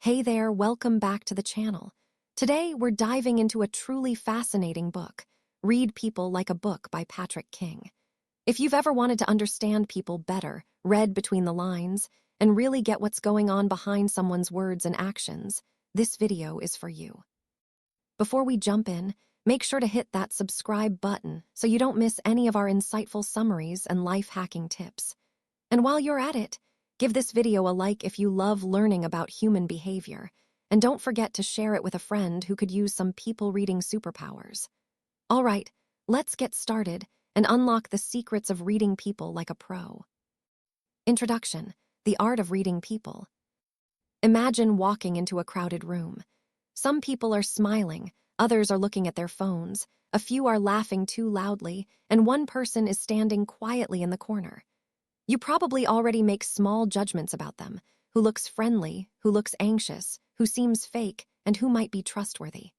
Hey there, welcome back to the channel. Today, we're diving into a truly fascinating book, Read People Like a Book by Patrick King. If you've ever wanted to understand people better, read between the lines, and really get what's going on behind someone's words and actions, this video is for you. Before we jump in, make sure to hit that subscribe button so you don't miss any of our insightful summaries and life-hacking tips. And while you're at it, give this video a like if you love learning about human behavior, and don't forget to share it with a friend who could use some people-reading superpowers. All right, let's get started and unlock the secrets of reading people like a pro. Introduction: The art of reading people. Imagine walking into a crowded room. Some people are smiling, others are looking at their phones, a few are laughing too loudly, and one person is standing quietly in the corner. You probably already make small judgments about them: who looks friendly, who looks anxious, who seems fake, and who might be trustworthy.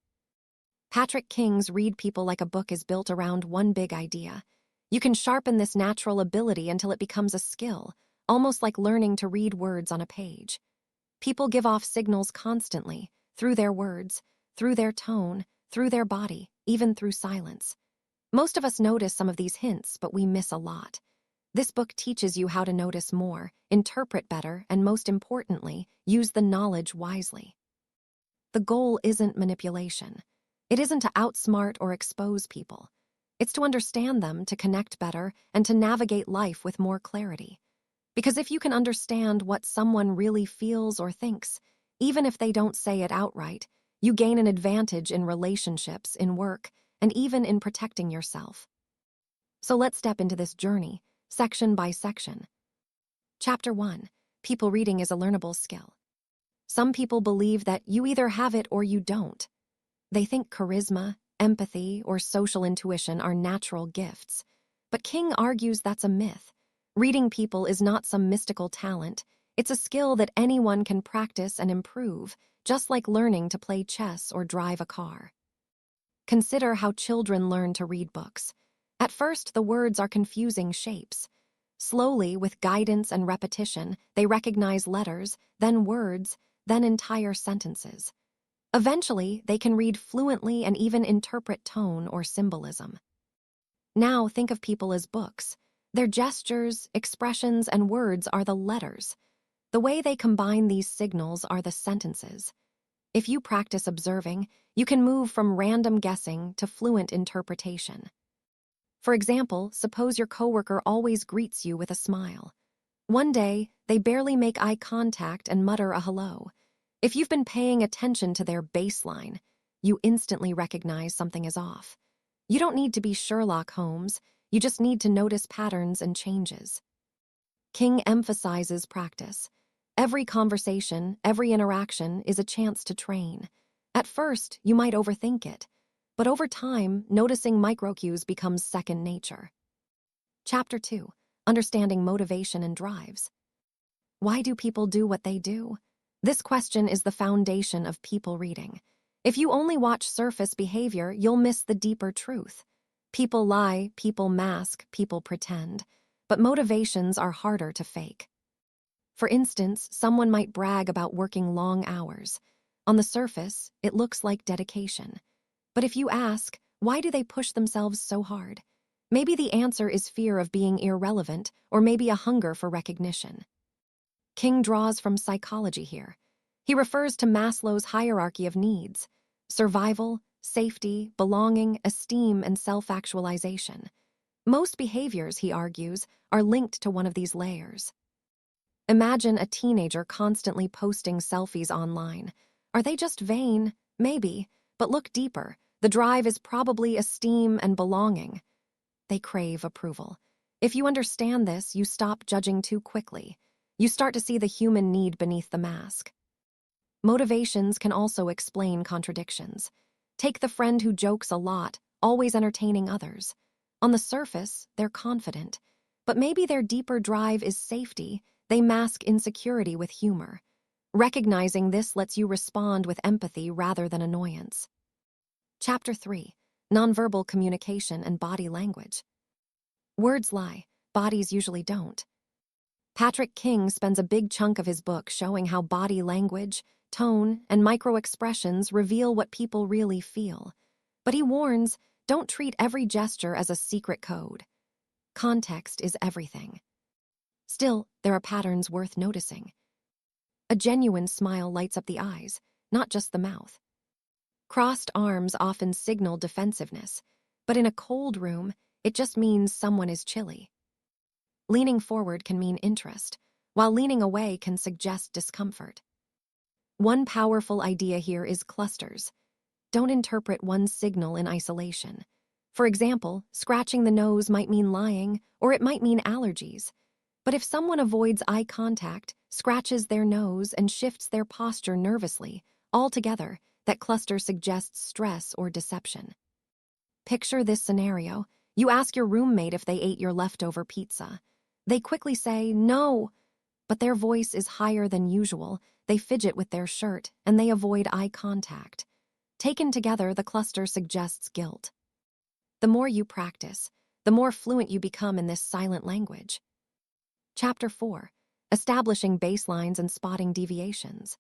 Patrick King's Read People Like a Book is built around one big idea. You can sharpen this natural ability until it becomes a skill, almost like learning to read words on a page. People give off signals constantly, through their words, through their tone, through their body, even through silence. Most of us notice some of these hints, but we miss a lot. This book teaches you how to notice more, interpret better, and most importantly, use the knowledge wisely. The goal isn't manipulation. It isn't to outsmart or expose people. It's to understand them, to connect better, and to navigate life with more clarity. Because if you can understand what someone really feels or thinks, even if they don't say it outright, you gain an advantage in relationships, in work, and even in protecting yourself. So let's step into this journey, section by section. Chapter 1. People reading is a learnable skill. Some people believe that you either have it or you don't. They think charisma, empathy, or social intuition are natural gifts. But King argues that's a myth. Reading people is not some mystical talent. It's a skill that anyone can practice and improve, just like learning to play chess or drive a car. Consider how children learn to read books. At first, the words are confusing shapes. Slowly, with guidance and repetition, they recognize letters, then words, then entire sentences. Eventually, they can read fluently and even interpret tone or symbolism. Now, think of people as books. Their gestures, expressions, and words are the letters. The way they combine these signals are the sentences. If you practice observing, you can move from random guessing to fluent interpretation. For example, suppose your coworker always greets you with a smile. One day, they barely make eye contact and mutter a hello. If you've been paying attention to their baseline, you instantly recognize something is off. You don't need to be Sherlock Holmes, you just need to notice patterns and changes. King emphasizes practice. Every conversation, every interaction is a chance to train. At first, you might overthink it. But over time, noticing microcues becomes second nature. Chapter 2. Understanding motivation and drives. Why do people do what they do? This question is the foundation of people reading. If you only watch surface behavior, you'll miss the deeper truth. People lie, people mask, people pretend. But motivations are harder to fake. For instance, someone might brag about working long hours. On the surface, it looks like dedication. But if you ask, why do they push themselves so hard? Maybe the answer is fear of being irrelevant, or maybe a hunger for recognition. King draws from psychology here. He refers to Maslow's hierarchy of needs: survival, safety, belonging, esteem, and self-actualization. Most behaviors, he argues, are linked to one of these layers. Imagine a teenager constantly posting selfies online. Are they just vain? Maybe. But look deeper. The drive is probably esteem and belonging. They crave approval. If you understand this, you stop judging too quickly. You start to see the human need beneath the mask. Motivations can also explain contradictions. Take the friend who jokes a lot, always entertaining others. On the surface, they're confident. But maybe their deeper drive is safety. They mask insecurity with humor. Recognizing this lets you respond with empathy rather than annoyance. Chapter 3. Nonverbal communication and body language. Words lie, bodies usually don't. Patrick King spends a big chunk of his book showing how body language, tone, and micro-expressions reveal what people really feel. But he warns, don't treat every gesture as a secret code. Context is everything. Still, there are patterns worth noticing. A genuine smile lights up the eyes, not just the mouth. Crossed arms often signal defensiveness, but in a cold room, it just means someone is chilly. Leaning forward can mean interest, while leaning away can suggest discomfort. One powerful idea here is clusters. Don't interpret one signal in isolation. For example, scratching the nose might mean lying, or it might mean allergies. But if someone avoids eye contact, scratches their nose, and shifts their posture nervously, altogether, that cluster suggests stress or deception. Picture this scenario. You ask your roommate if they ate your leftover pizza. They quickly say, no, but their voice is higher than usual, they fidget with their shirt, and they avoid eye contact. Taken together, the cluster suggests guilt. The more you practice, the more fluent you become in this silent language. Chapter 4. Establishing baselines and spotting deviations.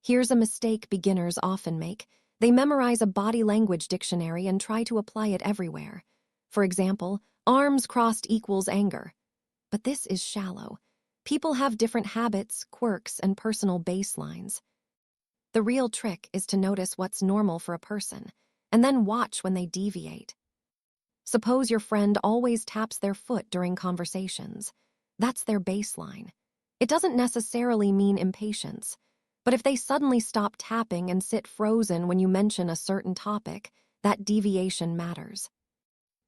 Here's a mistake beginners often make. They memorize a body language dictionary and try to apply it everywhere. For example, arms crossed equals anger. But this is shallow. People have different habits, quirks, and personal baselines. The real trick is to notice what's normal for a person, and then watch when they deviate. Suppose your friend always taps their foot during conversations. That's their baseline. It doesn't necessarily mean impatience, but if they suddenly stop tapping and sit frozen when you mention a certain topic, that deviation matters.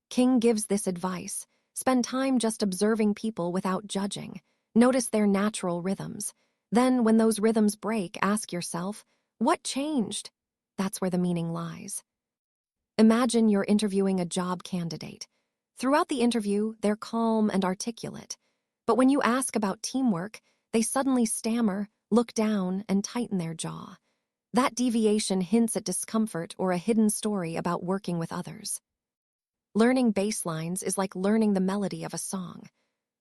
King gives this advice: spend time just observing people without judging. Notice their natural rhythms. Then, when those rhythms break, ask yourself, what changed? That's where the meaning lies. Imagine you're interviewing a job candidate. Throughout the interview, they're calm and articulate. But when you ask about teamwork, they suddenly stammer, look down, and tighten their jaw. That deviation hints at discomfort or a hidden story about working with others. Learning baselines is like learning the melody of a song.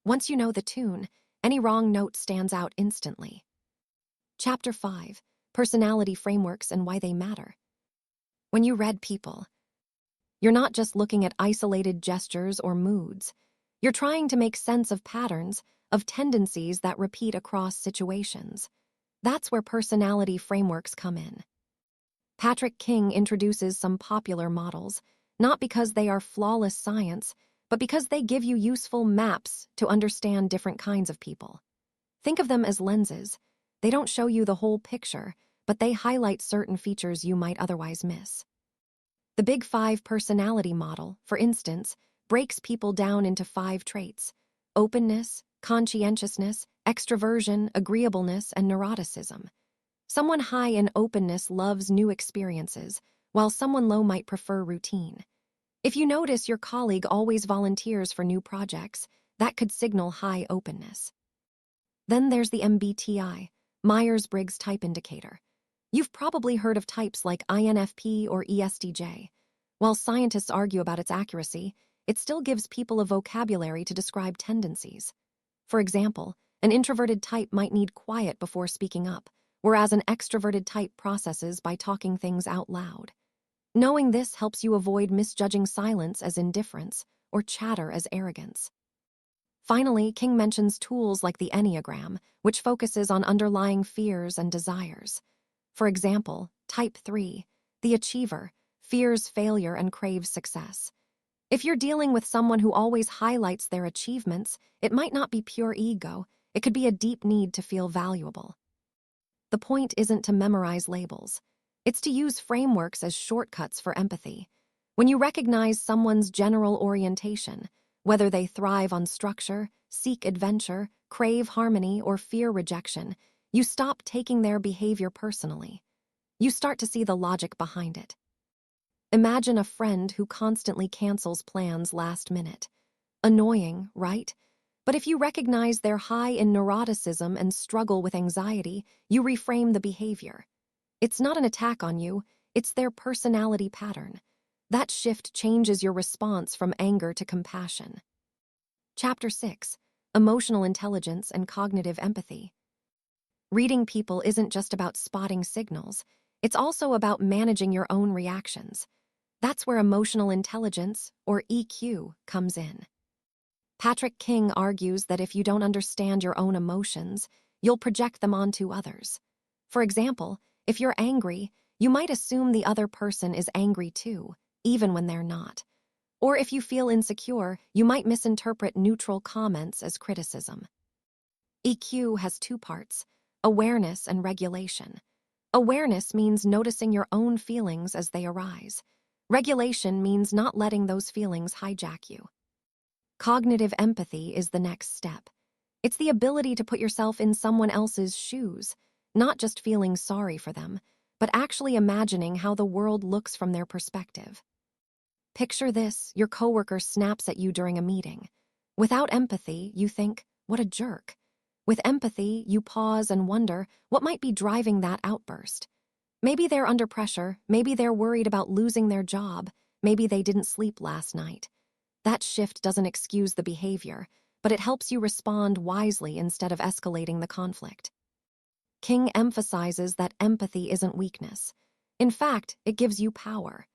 Once you know the tune, any wrong note stands out instantly. Chapter 5. Personality Frameworks and Why They Matter. When you read people, you're not just looking at isolated gestures or moods. You're trying to make sense of patterns, of tendencies that repeat across situations. That's where personality frameworks come in. Patrick King introduces some popular models, not because they are flawless science, but because they give you useful maps to understand different kinds of people. Think of them as lenses. They don't show you the whole picture, but they highlight certain features you might otherwise miss. The Big Five personality model, for instance, breaks people down into 5 traits: openness, conscientiousness, extroversion, agreeableness, and neuroticism. Someone high in openness loves new experiences, while someone low might prefer routine. If you notice your colleague always volunteers for new projects, that could signal high openness. Then there's the MBTI, Myers-Briggs Type Indicator. You've probably heard of types like INFP or ESTJ. While scientists argue about its accuracy, it still gives people a vocabulary to describe tendencies. For example, an introverted type might need quiet before speaking up, whereas an extroverted type processes by talking things out loud. Knowing this helps you avoid misjudging silence as indifference or chatter as arrogance. Finally, King mentions tools like the Enneagram, which focuses on underlying fears and desires. For example, Type 3, the achiever, fears failure and craves success. If you're dealing with someone who always highlights their achievements, it might not be pure ego, it could be a deep need to feel valuable. The point isn't to memorize labels. It's to use frameworks as shortcuts for empathy. When you recognize someone's general orientation, whether they thrive on structure, seek adventure, crave harmony, or fear rejection, you stop taking their behavior personally. You start to see the logic behind it. Imagine a friend who constantly cancels plans last minute. Annoying, right? But if you recognize they're high in neuroticism and struggle with anxiety, you reframe the behavior. It's not an attack on you, it's their personality pattern. That shift changes your response from anger to compassion. Chapter 6. Emotional Intelligence and Cognitive Empathy. Reading people isn't just about spotting signals, it's also about managing your own reactions. That's where emotional intelligence, or EQ, comes in. Patrick King argues that if you don't understand your own emotions, you'll project them onto others. For example, if you're angry, you might assume the other person is angry too, even when they're not. Or if you feel insecure, you might misinterpret neutral comments as criticism. EQ has two parts: awareness and regulation. Awareness means noticing your own feelings as they arise. Regulation means not letting those feelings hijack you. Cognitive empathy is the next step. It's the ability to put yourself in someone else's shoes, not just feeling sorry for them, but actually imagining how the world looks from their perspective. Picture this: your coworker snaps at you during a meeting. Without empathy, you think, "What a jerk." With empathy, you pause and wonder what might be driving that outburst. Maybe they're under pressure, maybe they're worried about losing their job, maybe they didn't sleep last night. That shift doesn't excuse the behavior, but it helps you respond wisely instead of escalating the conflict. King emphasizes that empathy isn't weakness. In fact, it gives you power.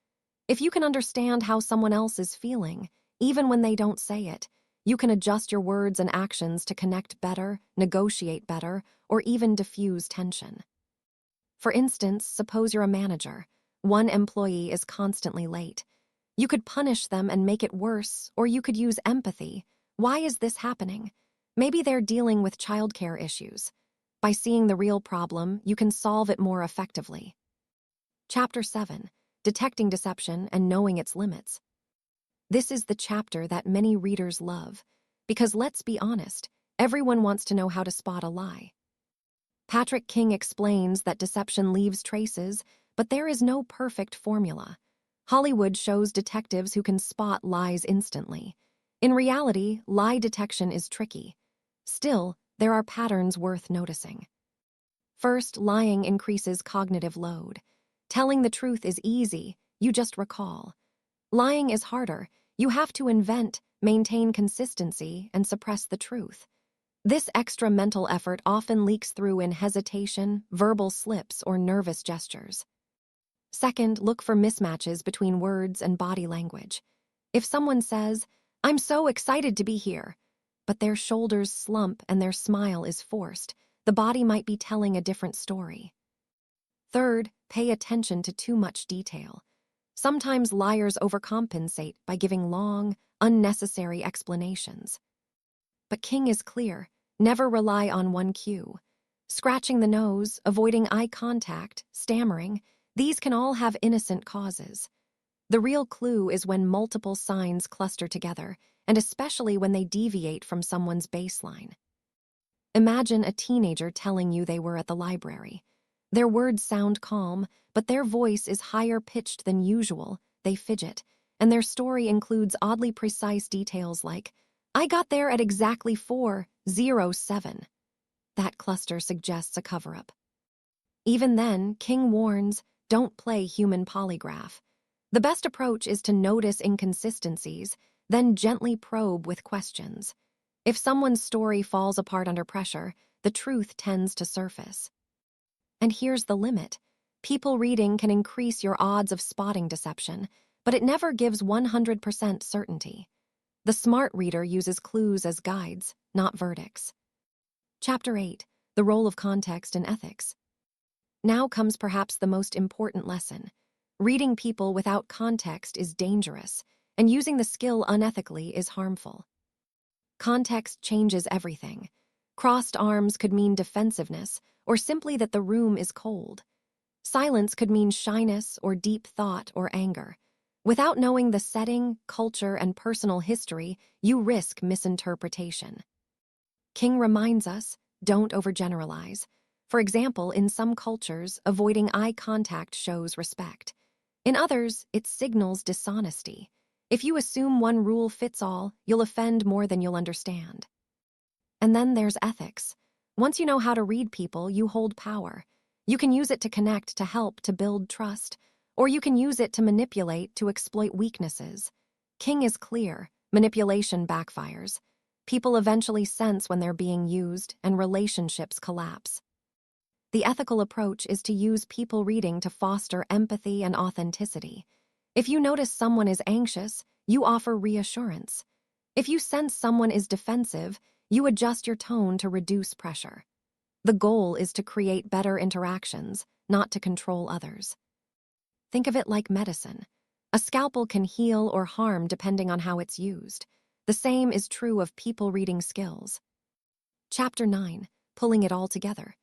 If you can understand how someone else is feeling, even when they don't say it, you can adjust your words and actions to connect better, negotiate better, or even diffuse tension. For instance, suppose you're a manager. One employee is constantly late. You could punish them and make it worse, or you could use empathy. Why is this happening? Maybe they're dealing with childcare issues. By seeing the real problem, you can solve it more effectively. Chapter 7: Detecting Deception and Knowing Its Limits. This is the chapter that many readers love, because let's be honest, everyone wants to know how to spot a lie. Patrick King explains that deception leaves traces, but there is no perfect formula. Hollywood shows detectives who can spot lies instantly. In reality, lie detection is tricky. Still, there are patterns worth noticing. First, lying increases cognitive load. Telling the truth is easy, you just recall. Lying is harder. You have to invent, maintain consistency, and suppress the truth. This extra mental effort often leaks through in hesitation, verbal slips, or nervous gestures. Second, look for mismatches between words and body language. If someone says, "I'm so excited to be here," but their shoulders slump and their smile is forced, the body might be telling a different story. Third, pay attention to too much detail. Sometimes liars overcompensate by giving long, unnecessary explanations. But King is clear: never rely on one cue. Scratching the nose, avoiding eye contact, stammering, these can all have innocent causes. The real clue is when multiple signs cluster together, and especially when they deviate from someone's baseline. Imagine a teenager telling you they were at the library. Their words sound calm, but their voice is higher pitched than usual, they fidget, and their story includes oddly precise details like, "I got there at exactly 4:07. That cluster suggests a cover-up. Even then, King warns, don't play human polygraph. The best approach is to notice inconsistencies, then gently probe with questions. If someone's story falls apart under pressure, the truth tends to surface. And here's the limit. People reading can increase your odds of spotting deception, but it never gives 100% certainty. The smart reader uses clues as guides, not verdicts. Chapter 8: The Role of Context in Ethics. Now comes perhaps the most important lesson. Reading people without context is dangerous, and using the skill unethically is harmful. Context changes everything. Crossed arms could mean defensiveness, or simply that the room is cold. Silence could mean shyness or deep thought or anger. Without knowing the setting, culture, and personal history, you risk misinterpretation. King reminds us, don't overgeneralize. For example, in some cultures, avoiding eye contact shows respect. In others, it signals dishonesty. If you assume one rule fits all, you'll offend more than you'll understand. And then there's ethics. Once you know how to read people, you hold power. You can use it to connect, to help, to build trust, or you can use it to manipulate, to exploit weaknesses. King is clear: manipulation backfires. People eventually sense when they're being used, and relationships collapse. The ethical approach is to use people reading to foster empathy and authenticity. If you notice someone is anxious, you offer reassurance. If you sense someone is defensive, you adjust your tone to reduce pressure. The goal is to create better interactions, not to control others. Think of it like medicine. A scalpel can heal or harm depending on how it's used. The same is true of people reading skills. Chapter 9, Pulling It All Together.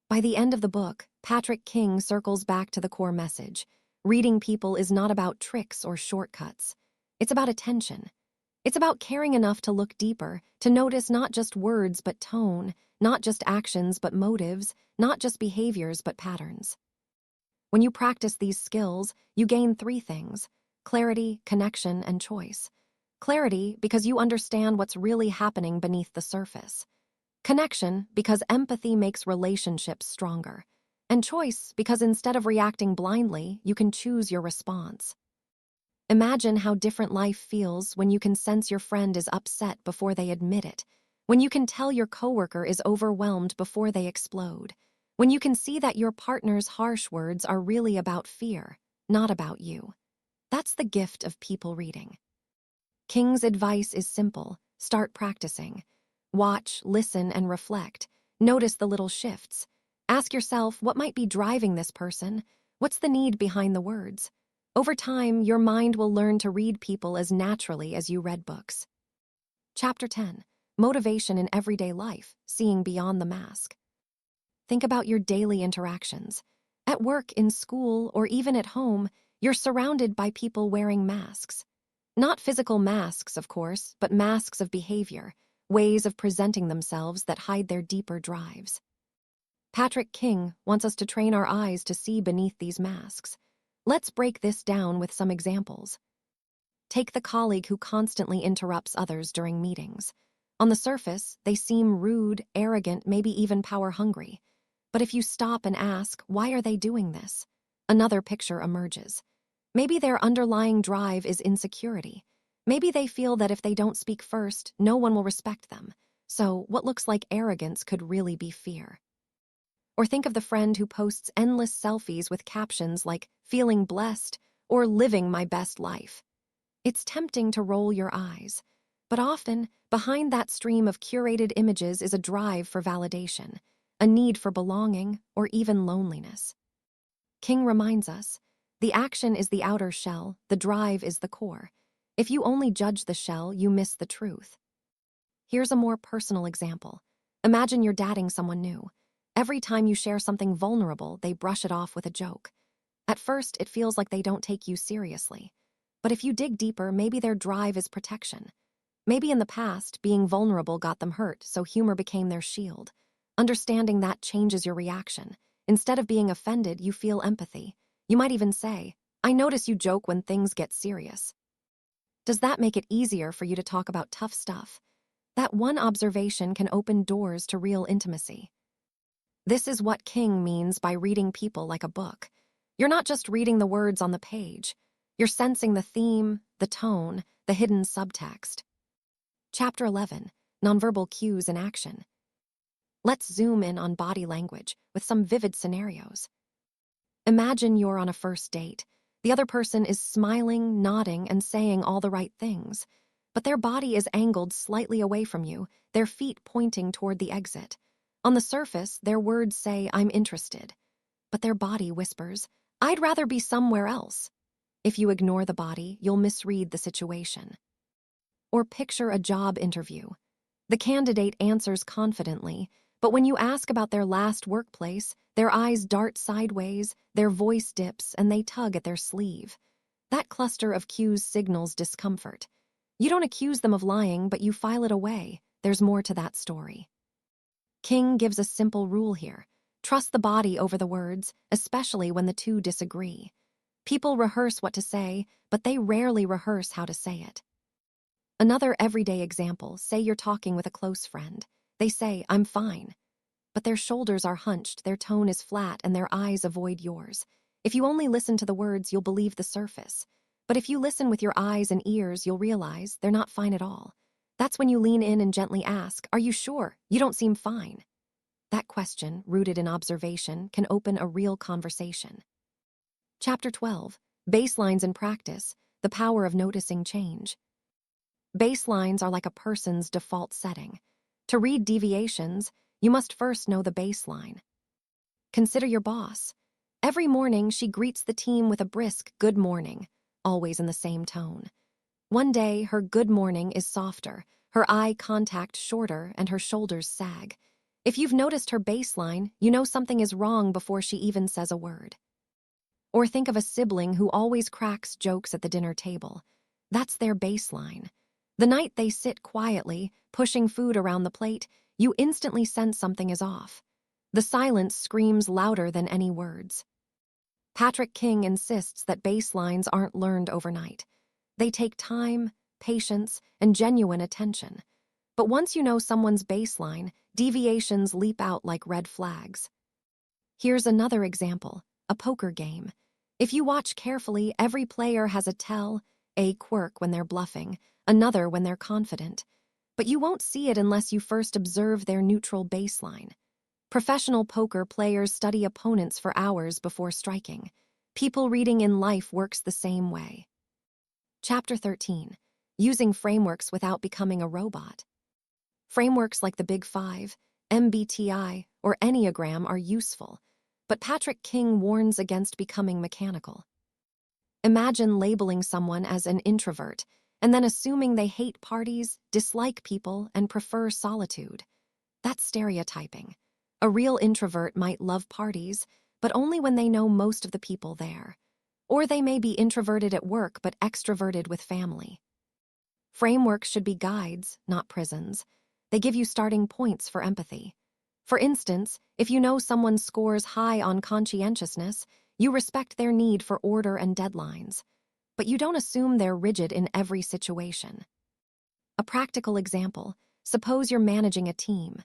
By the end of the book, Patrick King circles back to the core message. Reading people is not about tricks or shortcuts. It's about attention. It's about caring enough to look deeper, to notice not just words but tone, not just actions but motives, not just behaviors but patterns. When you practice these skills, you gain 3 things: clarity, connection, and choice. Clarity, because you understand what's really happening beneath the surface. Connection, because empathy makes relationships stronger. And choice, because instead of reacting blindly, you can choose your response. Imagine how different life feels when you can sense your friend is upset before they admit it, when you can tell your coworker is overwhelmed before they explode, when you can see that your partner's harsh words are really about fear, not about you. That's the gift of people reading. King's advice is simple: start practicing. Watch, listen, and reflect. Notice the little shifts. Ask yourself, what might be driving this person? What's the need behind the words? Over time, your mind will learn to read people as naturally as you read books. Chapter 10, Motivation in Everyday Life, Seeing Beyond the Mask. Think about your daily interactions. At work, in school, or even at home, you're surrounded by people wearing masks. Not physical masks, of course, but masks of behavior, ways of presenting themselves that hide their deeper drives. Patrick King wants us to train our eyes to see beneath these masks. Let's break this down with some examples. Take the colleague who constantly interrupts others during meetings. On the surface, they seem rude, arrogant, maybe even power-hungry. But if you stop and ask, why are they doing this? Another picture emerges. Maybe their underlying drive is insecurity. Maybe they feel that if they don't speak first, no one will respect them. So what looks like arrogance could really be fear. Or think of the friend who posts endless selfies with captions like "feeling blessed" or "living my best life." It's tempting to roll your eyes, but often, behind that stream of curated images is a drive for validation, a need for belonging, or even loneliness. King reminds us, the action is the outer shell, the drive is the core. If you only judge the shell, you miss the truth. Here's a more personal example. Imagine you're dating someone new. Every time you share something vulnerable, they brush it off with a joke. At first, it feels like they don't take you seriously. But if you dig deeper, maybe their drive is protection. Maybe in the past, being vulnerable got them hurt, so humor became their shield. Understanding that changes your reaction. Instead of being offended, you feel empathy. You might even say, "I notice you joke when things get serious." Does that make it easier for you to talk about tough stuff? That one observation can open doors to real intimacy. This is what King means by reading people like a book. You're not just reading the words on the page. You're sensing the theme, the tone, the hidden subtext. Chapter 11, Nonverbal Cues in Action. Let's zoom in on body language with some vivid scenarios. Imagine you're on a first date. The other person is smiling, nodding, and saying all the right things. But their body is angled slightly away from you, their feet pointing toward the exit. On the surface, their words say, "I'm interested." But their body whispers, "I'd rather be somewhere else." If you ignore the body, you'll misread the situation. Or picture a job interview. The candidate answers confidently, but when you ask about their last workplace, their eyes dart sideways, their voice dips, and they tug at their sleeve. That cluster of cues signals discomfort. You don't accuse them of lying, but you file it away. There's more to that story. King gives a simple rule here. Trust the body over the words, especially when the two disagree. People rehearse what to say, but they rarely rehearse how to say it. Another everyday example, say you're talking with a close friend. They say, "I'm fine." But their shoulders are hunched, their tone is flat, and their eyes avoid yours. If you only listen to the words, you'll believe the surface. But if you listen with your eyes and ears, you'll realize they're not fine at all. That's when you lean in and gently ask, "Are you sure? You don't seem fine." That question, rooted in observation, can open a real conversation. Chapter 12. Baselines in Practice, the Power of Noticing Change. Baselines are like a person's default setting. To read deviations, you must first know the baseline. Consider your boss. Every morning, she greets the team with a brisk "good morning," always in the same tone. One day, her good morning is softer, her eye contact shorter, and her shoulders sag. If you've noticed her baseline, you know something is wrong before she even says a word. Or think of a sibling who always cracks jokes at the dinner table. That's their baseline. The night they sit quietly, pushing food around the plate, you instantly sense something is off. The silence screams louder than any words. Patrick King insists that baselines aren't learned overnight. They take time, patience, and genuine attention. But once you know someone's baseline, deviations leap out like red flags. Here's another example, a poker game. If you watch carefully, every player has a quirk when they're bluffing, another when they're confident. But you won't see it unless you first observe their neutral baseline. Professional poker players study opponents for hours before striking. People reading in life works the same way. Chapter 13. Using Frameworks Without Becoming a Robot. Frameworks like the Big Five, MBTI, or Enneagram are useful, but Patrick King warns against becoming mechanical. Imagine labeling someone as an introvert and then assuming they hate parties, dislike people, and prefer solitude. That's stereotyping. A real introvert might love parties, but only when they know most of the people there. Or they may be introverted at work but extroverted with family. Frameworks should be guides, not prisons. They give you starting points for empathy. For instance, if you know someone scores high on conscientiousness, you respect their need for order and deadlines. But you don't assume they're rigid in every situation. A practical example, suppose you're managing a team.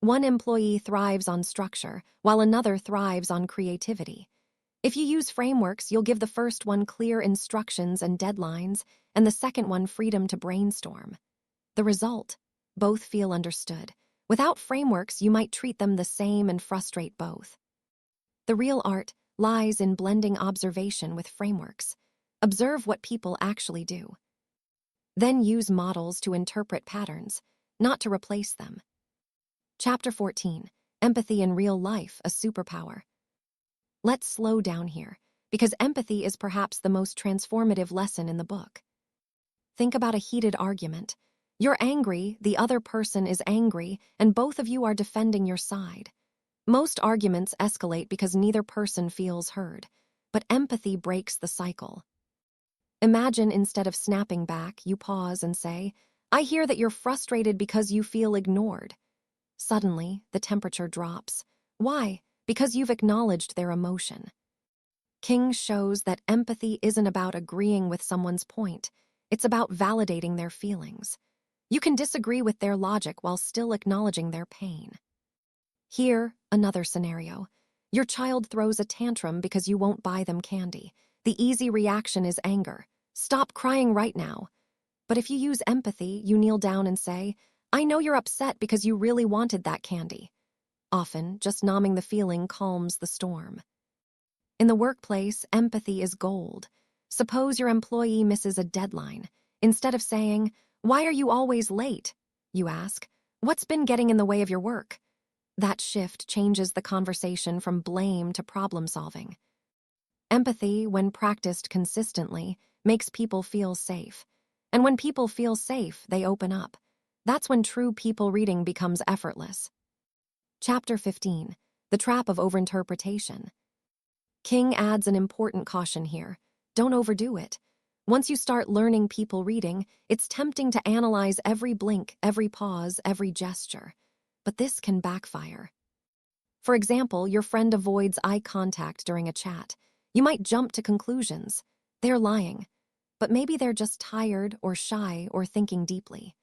One employee thrives on structure, while another thrives on creativity. If you use frameworks, you'll give the first one clear instructions and deadlines, and the second one freedom to brainstorm. The result? Both feel understood. Without frameworks, you might treat them the same and frustrate both. The real art lies in blending observation with frameworks. Observe what people actually do. Then use models to interpret patterns, not to replace them. Chapter 14. Empathy in Real Life, a Superpower. Let's slow down here, because empathy is perhaps the most transformative lesson in the book. Think about a heated argument. You're angry, the other person is angry, and both of you are defending your side. Most arguments escalate because neither person feels heard, but empathy breaks the cycle. Imagine instead of snapping back, you pause and say, "I hear that you're frustrated because you feel ignored." Suddenly, the temperature drops. Why? Because you've acknowledged their emotion. King shows that empathy isn't about agreeing with someone's point. It's about validating their feelings. You can disagree with their logic while still acknowledging their pain. Here, another scenario. Your child throws a tantrum because you won't buy them candy. The easy reaction is anger. "Stop crying right now." But if you use empathy, you kneel down and say, "I know you're upset because you really wanted that candy." Often, just numbing the feeling calms the storm. In the workplace, empathy is gold. Suppose your employee misses a deadline. Instead of saying, "Why are you always late?" you ask, "What's been getting in the way of your work?" That shift changes the conversation from blame to problem solving. Empathy, when practiced consistently, makes people feel safe. And when people feel safe, they open up. That's when true people reading becomes effortless. Chapter 15. The Trap of Overinterpretation. King adds an important caution here. Don't overdo it. Once you start learning people reading, it's tempting to analyze every blink, every pause, every gesture. But this can backfire. For example, your friend avoids eye contact during a chat. You might jump to conclusions. They're lying. But maybe they're just tired or shy or thinking deeply.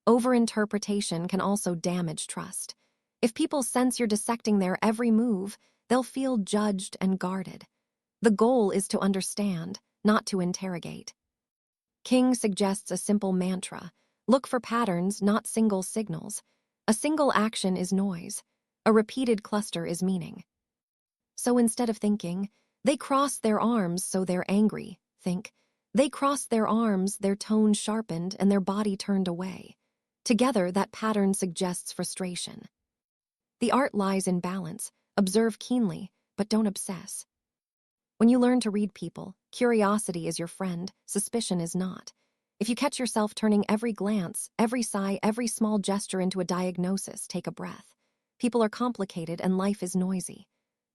Overinterpretation can also damage trust. If people sense you're dissecting their every move, they'll feel judged and guarded. The goal is to understand, not to interrogate. King suggests a simple mantra. Look for patterns, not single signals. A single action is noise. A repeated cluster is meaning. So instead of thinking, they crossed their arms so they're angry, think, they crossed their arms, their tone sharpened, and their body turned away. Together, that pattern suggests frustration. The art lies in balance. Observe keenly, but don't obsess. When you learn to read people, curiosity is your friend, suspicion is not. If you catch yourself turning every glance, every sigh, every small gesture into a diagnosis, take a breath. People are complicated and life is noisy.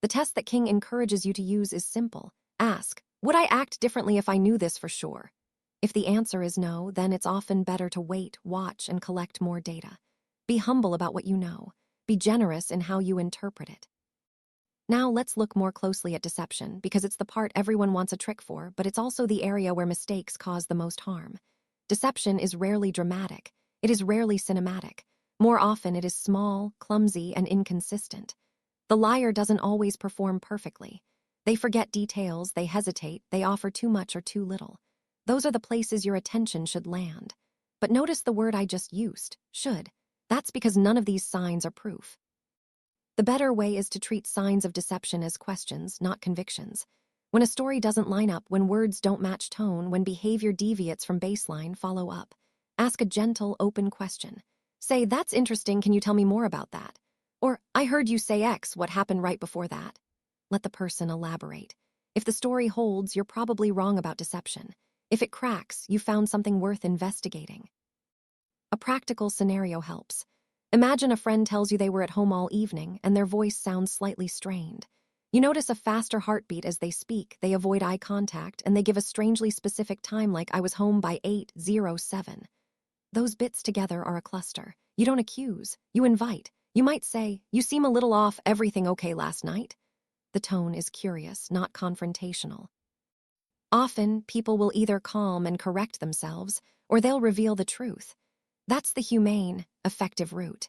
The test that King encourages you to use is simple. Ask, would I act differently if I knew this for sure? If the answer is no, then it's often better to wait, watch, and collect more data. Be humble about what you know. Be generous in how you interpret it. Now let's look more closely at deception, because it's the part everyone wants a trick for, but it's also the area where mistakes cause the most harm. Deception is rarely dramatic. It is rarely cinematic. More often, it is small, clumsy, and inconsistent. The liar doesn't always perform perfectly. They forget details, they hesitate, they offer too much or too little. Those are the places your attention should land. But notice the word I just used, should. That's because none of these signs are proof. The better way is to treat signs of deception as questions, not convictions. When a story doesn't line up, when words don't match tone, when behavior deviates from baseline, follow up. Ask a gentle, open question. Say, that's interesting, can you tell me more about that? Or, I heard you say X, what happened right before that? Let the person elaborate. If the story holds, you're probably wrong about deception. If it cracks, you found something worth investigating. A practical scenario helps. Imagine a friend tells you they were at home all evening and their voice sounds slightly strained. You notice a faster heartbeat as they speak, they avoid eye contact, and they give a strangely specific time like I was home by 8:07. Those bits together are a cluster. You don't accuse, you invite. You might say, you seem a little off, everything okay last night? The tone is curious, not confrontational. Often, people will either calm and correct themselves, or they'll reveal the truth. That's the humane, effective route.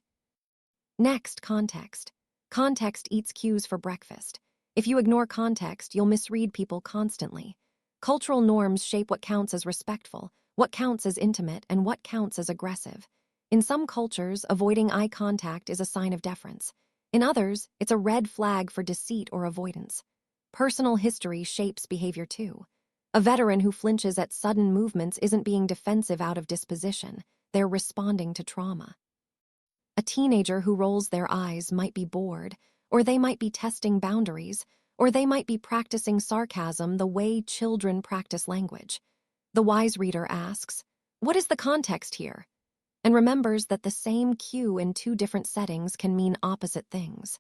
Next, context. Context eats cues for breakfast. If you ignore context, you'll misread people constantly. Cultural norms shape what counts as respectful, what counts as intimate, and what counts as aggressive. In some cultures, avoiding eye contact is a sign of deference. In others, it's a red flag for deceit or avoidance. Personal history shapes behavior too. A veteran who flinches at sudden movements isn't being defensive out of disposition. They're responding to trauma. A teenager who rolls their eyes might be bored, or they might be testing boundaries, or they might be practicing sarcasm the way children practice language. The wise reader asks, what is the context here? And remembers that the same cue in two different settings can mean opposite things.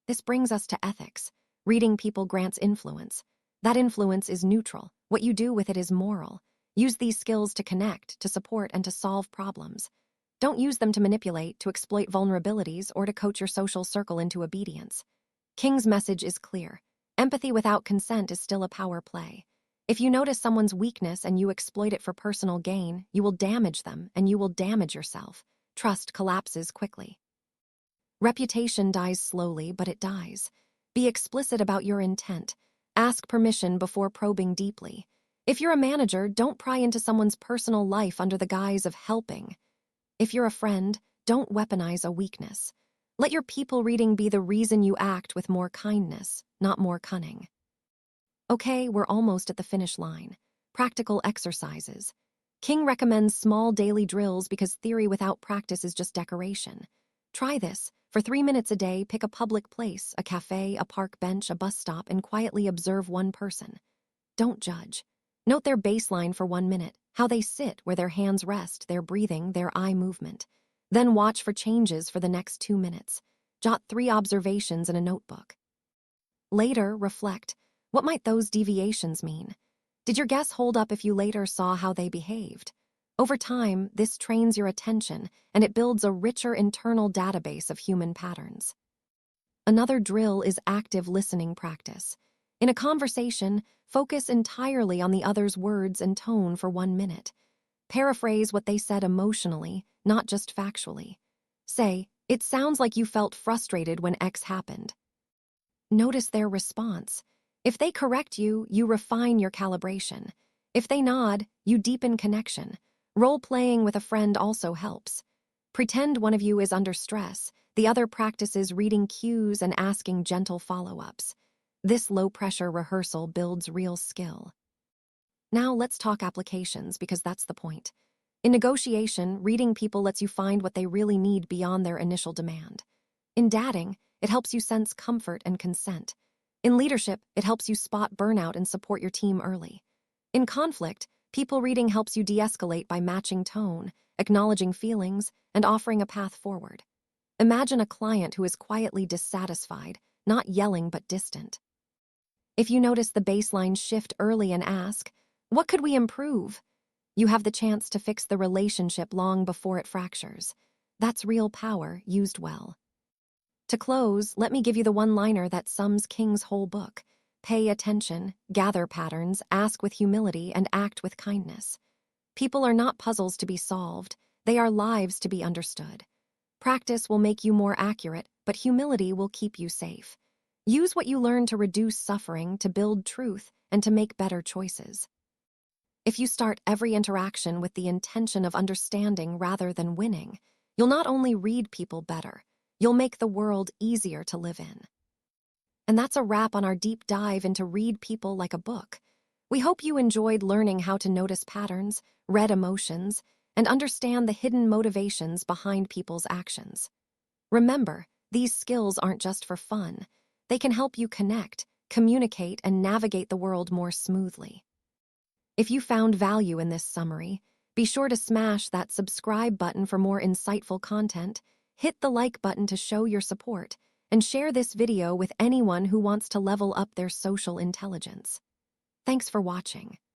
This brings us to ethics. Reading people grants influence. That influence is neutral. What you do with it is moral. Use these skills to connect, to support, and to solve problems. Don't use them to manipulate, to exploit vulnerabilities, or to coach your social circle into obedience. King's message is clear. Empathy without consent is still a power play. If you notice someone's weakness and you exploit it for personal gain, you will damage them and you will damage yourself. Trust collapses quickly. Reputation dies slowly, but it dies. Be explicit about your intent. Ask permission before probing deeply. If you're a manager, don't pry into someone's personal life under the guise of helping. If you're a friend, don't weaponize a weakness. Let your people reading be the reason you act with more kindness, not more cunning. Okay, we're almost at the finish line. Practical exercises. King recommends small daily drills because theory without practice is just decoration. Try this. For 3 minutes a day, pick a public place, a cafe, a park bench, a bus stop, and quietly observe one person. Don't judge. Note their baseline for 1 minute, how they sit, where their hands rest, their breathing, their eye movement. Then watch for changes for the next 2 minutes. Jot 3 observations in a notebook. Later, reflect. What might those deviations mean? Did your guess hold up if you later saw how they behaved? Over time, this trains your attention, and it builds a richer internal database of human patterns. Another drill is active listening practice. In a conversation, focus entirely on the other's words and tone for 1 minute. Paraphrase what they said emotionally, not just factually. Say, it sounds like you felt frustrated when X happened. Notice their response. If they correct you, you refine your calibration. If they nod, you deepen connection. Role-playing with a friend also helps. Pretend one of you is under stress, The other practices reading cues and asking gentle follow-ups. This low-pressure rehearsal builds real skill. Now let's talk applications, because that's the point. In negotiation, reading people lets you find what they really need beyond their initial demand. In dating, it helps you sense comfort and consent. In leadership, it helps you spot burnout and support your team early. In conflict, people reading helps you de-escalate by matching tone, acknowledging feelings, and offering a path forward. Imagine a client who is quietly dissatisfied, not yelling but distant. If you notice the baseline shift early and ask, "What could we improve?" you have the chance to fix the relationship long before it fractures. That's real power used well. To close, let me give you the one-liner that sums King's whole book. Pay attention, gather patterns, ask with humility, and act with kindness. People are not puzzles to be solved, they are lives to be understood. Practice will make you more accurate, but humility will keep you safe. Use what you learn to reduce suffering, to build truth, and to make better choices. If you start every interaction with the intention of understanding rather than winning, you'll not only read people better, you'll make the world easier to live in. And that's a wrap on our deep dive into Read People Like a Book. We hope you enjoyed learning how to notice patterns, read emotions, and understand the hidden motivations behind people's actions. Remember, these skills aren't just for fun. They can help you connect, communicate, and navigate the world more smoothly. If you found value in this summary, be sure to smash that subscribe button for more insightful content, hit the like button to show your support, and share this video with anyone who wants to level up their social intelligence. Thanks for watching.